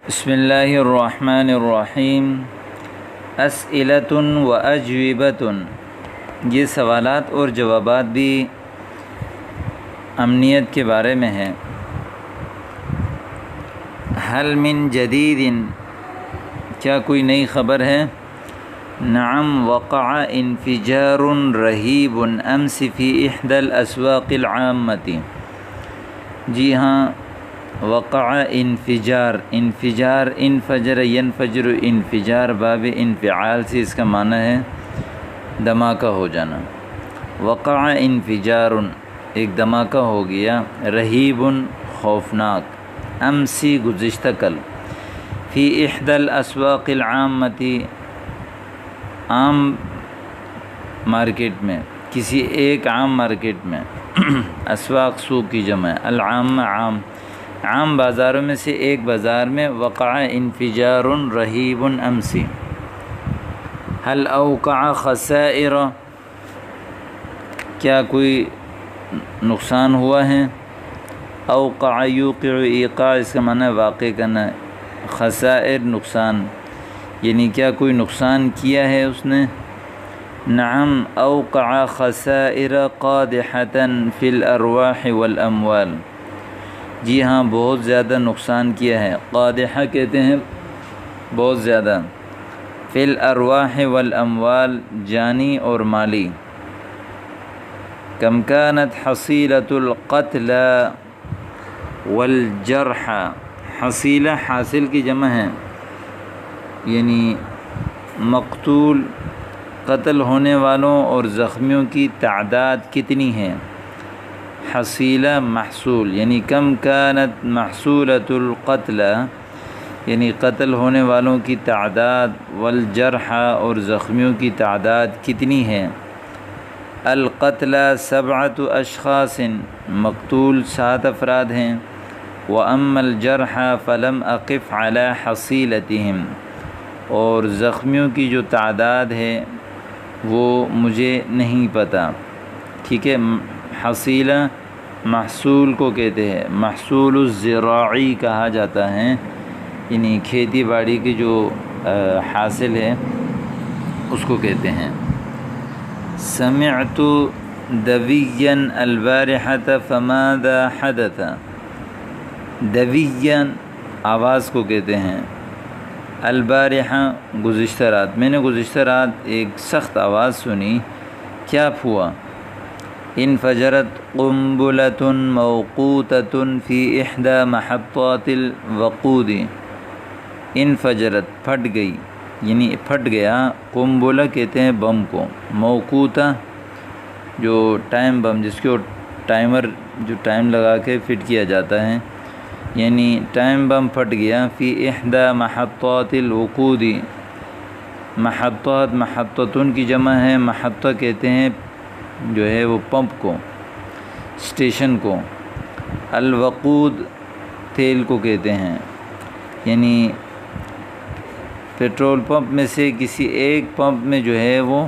بسم اللہ الرحمن الرحیم۔ اسئلۃ و اجوبۃ، یہ سوالات اور جوابات بھی امنیت کے بارے میں ہے۔ حل من جدید، کیا کوئی نئی خبر ہے؟ نعم، وقع انفجار رہیب امس فی احدی الاسواق العامۃ۔ جی ہاں، وقع انفجار انفجر ینفجر انفجار باب انفعال سے اس کا معنی ہے دھماکہ ہو جانا۔ وقع انفجار، ایک دھماکہ ہو گیا، رہیب خوفناک، امسی گزشتہ کل، فی احدی الاسواق العامۃ عام مارکیٹ میں، کسی ایک عام مارکیٹ میں، اسواق سوق کی جمع ہے، العام عام بازاروں میں سے ایک بازار میں، وقع انفجار رہیب امسی۔ هل اوقع خسائر، کیا کوئی نقصان ہوا ہے؟ اوقع یوقع ایقاع، اس کا معنی واقع کرنا، خسائر نقصان، یعنی کیا کوئی نقصان کیا ہے اس نے؟ نعم، اوقع خسائر قادحۃ فی الارواح والاموال۔ جی ہاں، بہت زیادہ نقصان کیا ہے، قادحہ کہتے ہیں بہت زیادہ، فی الارواح والاموال، جانی اور مالی۔ کم کانت حصیلۃ القتل والجرح، حصیلہ حاصل کی جمع ہے، یعنی مقتول، قتل ہونے والوں اور زخمیوں کی تعداد کتنی ہے؟ حصیلہ محصول، یعنی کم کانت محصولۃ القتل، یعنی قتل ہونے والوں کی تعداد، والجرح اور زخمیوں کی تعداد کتنی ہے؟ القتلى 7 اشخاص، مقتول 7 افراد ہیں، وأما الجرح فلم أقف على حصیلتهم، اور زخمیوں کی جو تعداد ہے وہ مجھے نہیں پتہ۔ ٹھیک ہے، حصیلہ محصول کو کہتے ہیں، محصول الزراعی کہا جاتا ہے، یعنی کھیتی باڑی کی جو حاصل ہے اس کو کہتے ہیں۔ سمعت دویا البارحۃ فماذا حدث، دویا آواز کو کہتے ہیں، البارحہ گزشتہ رات، میں نے گزشتہ رات ایک سخت آواز سنی، کیا ہوا؟ انفجرت قنبلۃ موقوتۃ فی احدی محطات الوقود، انفجرت پھٹ گئی، یعنی پھٹ گیا، قنبلہ کہتے ہیں بم کو، موقوتہ جو ٹائم بم، جس کو ٹائمر جو ٹائم لگا کے فٹ کیا جاتا ہے، یعنی ٹائم بم پھٹ گیا، فی احدی محطات الوقود، محطات محطتن کی جمع ہے، محطہ کہتے ہیں جو ہے وہ پمپ کو، اسٹیشن کو، الوقود تیل کو کہتے ہیں، یعنی پیٹرول پمپ میں سے کسی ایک پمپ میں جو ہے وہ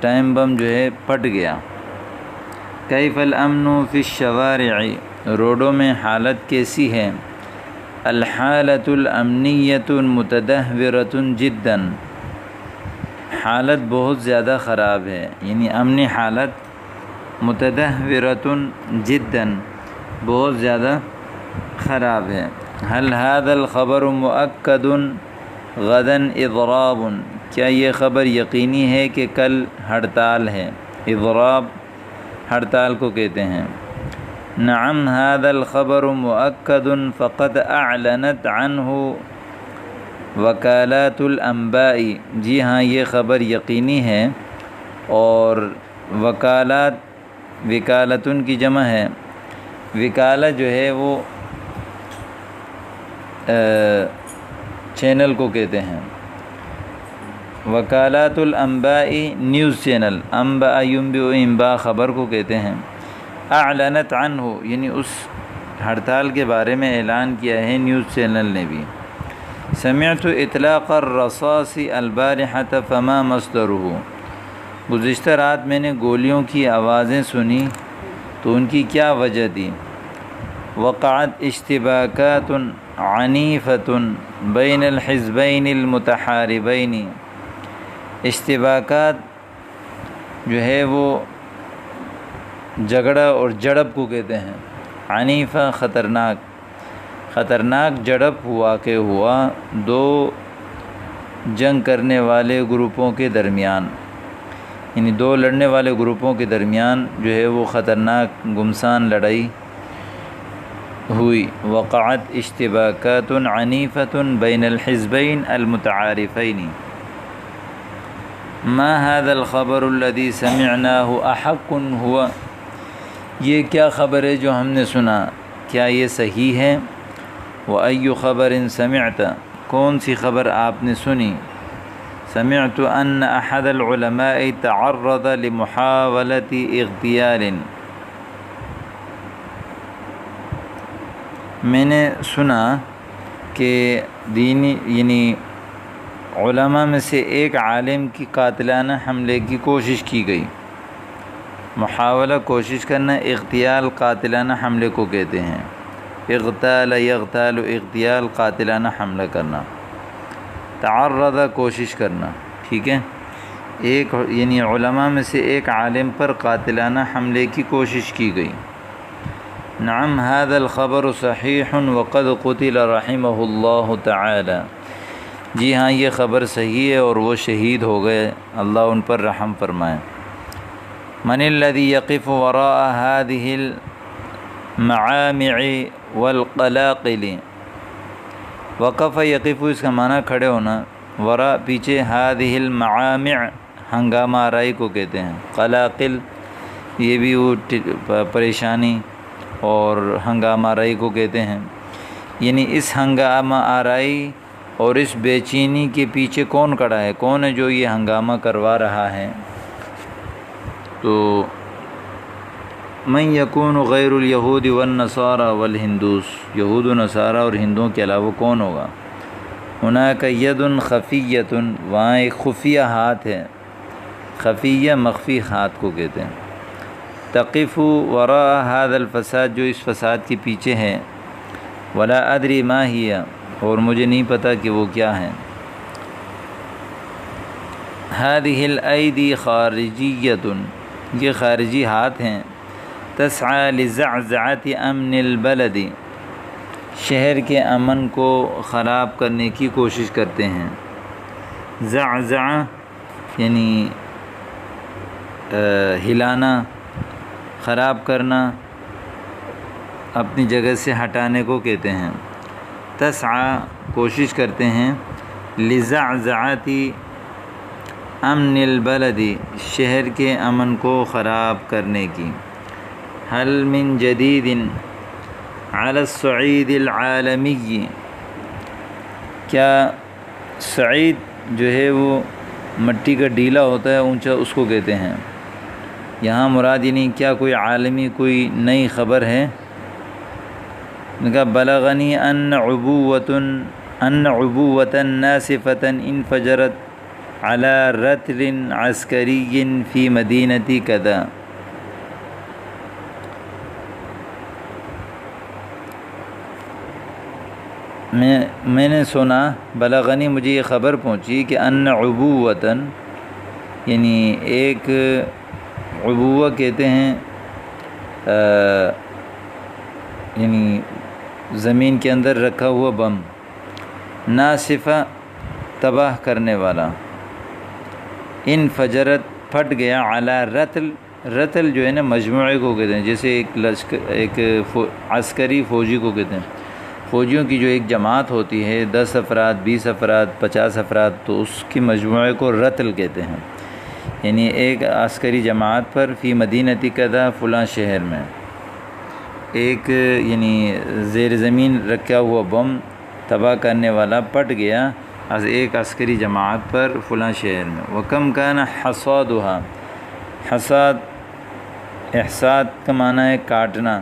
ٹائم بم جو ہے پھٹ گیا۔ کیف الامن فی الشوارع، روڈوں میں حالت کیسی ہے؟ الحالۃ الامنیۃ متدہورۃ جدا، حالت بہت زیادہ خراب ہے، یعنی امنی حالت، متدہورۃ جدا بہت زیادہ خراب ہے۔ هل هذا الخبر مؤکد غدا اضراب، کیا یہ خبر یقینی ہے کہ کل ہڑتال ہے؟ اضراب ہڑتال کو کہتے ہیں۔ نعم هذا الخبر مؤکد فقد اعلنت عنہ وکالات الانباء، جی ہاں یہ خبر یقینی ہے، اور وکالات، وکالتن کی جمع ہے، وکالہ جو ہے وہ چینل کو کہتے ہیں، وکالات الانباء نیوز چینل، انباء ینبئ انباء خبر کو کہتے ہیں۔ اعلنت عنہ، یعنی اس ہڑتال کے بارے میں اعلان کیا ہے نیوز چینل نے بھی۔ سمعت اطلاق الرصاص البارحۃ فما مصدرہ، گزشتہ رات میں نے گولیوں کی آوازیں سنی تو ان کی کیا وجہ تھی؟ وقعت اشتباکات عنیفۃ بین الحزبین المتحاربین، اشتباکات جو ہے وہ جھگڑا اور جڑپ کو کہتے ہیں، عنیفہ خطرناک جڑپ واقع ہوا دو جنگ کرنے والے گروپوں کے درمیان، یعنی دو لڑنے والے گروپوں کے درمیان جو ہے وہ خطرناک گمسان لڑائی ہوئی۔ وقعت اشتباکات عنیفۃ بین الحزبین المتعارفین، ما هذا الخبر الذي سمعناه احق هو، یہ کیا خبر ہے جو ہم نے سنا، کیا یہ صحیح ہے؟ وَأَيُّ خَبَرٍ سَمِعْتَ، کون سی خبر آپ نے سنی؟ سمعت ان احد العلماء تعرض لمحاولة اغتیال، میں نے سنا کہ دینی یعنی علماء میں سے ایک عالم کی قاتلانہ حملے کی کوشش کی گئی۔ محاولہ کوشش کرنا، اغتیال قاتلانہ حملے کو کہتے ہیں، اغتال یغتال، اغتیال قاتلانہ حملہ کرنا، تعرض کوشش کرنا، ٹھیک ہے، ایک یعنی علماء میں سے ایک عالم پر قاتلانہ حملے کی کوشش کی گئی۔ نعم هذا الخبر صحیح وقد قتل رحمہ اللہ تعالی، جی ہاں یہ خبر صحیح ہے اور وہ شہید ہو گئے، اللہ ان پر رحم فرمائے۔ من الذي يقف وراء هذه المعامع والقلاقل، وقف یقف اس کا معنی کھڑے ہونا، وراء پیچھے، هذه المعامع ہنگامہ آرائی کو کہتے ہیں، قلاقل یہ بھی وہ پریشانی اور ہنگامہ آرائی کو کہتے ہیں، یعنی اس ہنگامہ آرائی اور اس بے چینی کے پیچھے کون کھڑا ہے، کون ہے جو یہ ہنگامہ کروا رہا ہے؟ تو من یکون غیر الیہود والنصارى والہندوس، یہود و نصارہ اور ہندوؤں کے علاوہ کون ہوگا؟ ہناک ید خفیۃ، وہاں ایک خفیہ ہاتھ ہے، خفیہ مخفی ہاتھ کو کہتے ہیں، تقف وراء هذا الفساد، جو اس فساد کے پیچھے ہے، ولا ادری ما ہی، اور مجھے نہیں پتہ کہ وہ کیا ہیں۔ هذه الایدی خارجیۃ، یہ خارجی ہاتھ ہیں، تسعى لزعزعۃ امن البلد، شہر کے امن کو خراب کرنے کی کوشش کرتے ہیں۔ زعزع یعنی ہلانا، خراب کرنا، اپنی جگہ سے ہٹانے کو کہتے ہیں۔ تسعى کوشش کرتے ہیں، لزعزعۃ امن البلد، شہر کے امن کو خراب کرنے کی۔ حل من جدید علی الصعید العالمی، کیا صعید جو ہے وہ مٹی کا ڈیلا ہوتا ہے اونچا، اس کو کہتے ہیں، یہاں مراد یعنی کیا کوئی عالمی کوئی نئی خبر ہے؟ بلغنی ان عبوۃ ناسفۃ انفجرت علی رتل عسکری فی مدینۃ کذا، میں نے سنا، بلغنی مجھے یہ خبر پہنچی کہ ان عبوۃ یعنی ایک عبوہ کہتے ہیں یعنی زمین کے اندر رکھا ہوا بم، ناسفہ تباہ کرنے والا، انفجرت پھٹ گیا، علی رتل، رتل جو ہے نا مجموعے کو کہتے ہیں، جیسے ایک لشکر، ایک عسکری فوجی کو کہتے ہیں، فوجیوں کی جو ایک جماعت ہوتی ہے 10 افراد 20 افراد 50 افراد، تو اس کی مجموعے کو رتل کہتے ہیں، یعنی ایک عسکری جماعت پر فی مدینۃ کذا، فلاں شہر میں ایک یعنی زیر زمین رکھا ہوا بم تباہ کرنے والا پٹ گیا از ایک عسکری جماعت پر فلاں شہر میں۔ وکم کان حصادها، حصاد احصاد کا معنی ہے کاٹنا،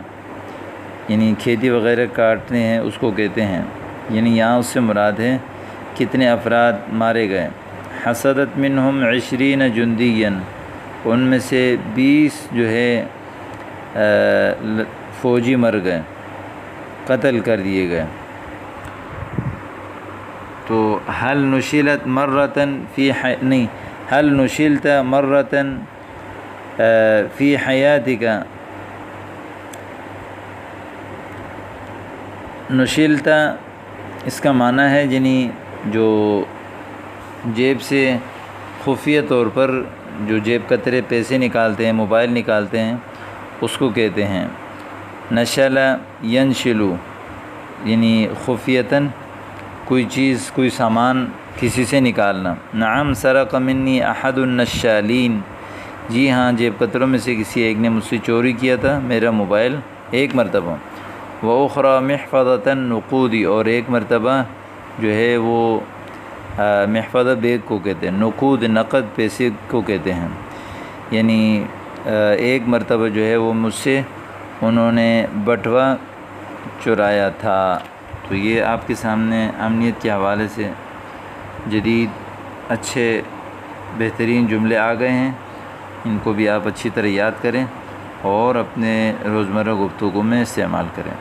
یعنی کھیتی وغیرہ کاٹتے ہیں اس کو کہتے ہیں، یعنی یہاں اس سے مراد ہے کتنے افراد مارے گئے۔ حصدت منہم 20 جندیا، ان میں سے 20 جو ہے فوجی مر گئے، قتل کر دیے گئے. تو حل نشلت مرتن نہیں حل نشلت مرتن فی حیاتک. نشلتا اس کا معنی ہے یعنی جو جیب سے خفیہ طور پر جو جیب کترے پیسے نکالتے ہیں، موبائل نکالتے ہیں، اس کو کہتے ہیں نشل ینشلو، یعنی خفیتاً کوئی چیز، کوئی سامان کسی سے نکالنا. نعم سرق منی احد النشالین، جی ہاں جیب کتروں میں سے کسی ایک نے مجھ سے چوری کیا تھا میرا موبائل ایک مرتبہ. وأخرى محفظة نقودی، اور ایک مرتبہ جو ہے وہ محفظہ بیگ کو کہتے ہیں، نقود نقد پیسے کو کہتے ہیں. یعنی ایک مرتبہ جو ہے وہ مجھ سے انہوں نے بٹوا چرایا تھا. تو یہ آپ کے سامنے امنیت کے حوالے سے جدید اچھے بہترین جملے آ گئے ہیں. ان کو بھی آپ اچھی طرح یاد کریں اور اپنے روزمرہ گفتگو میں استعمال کریں.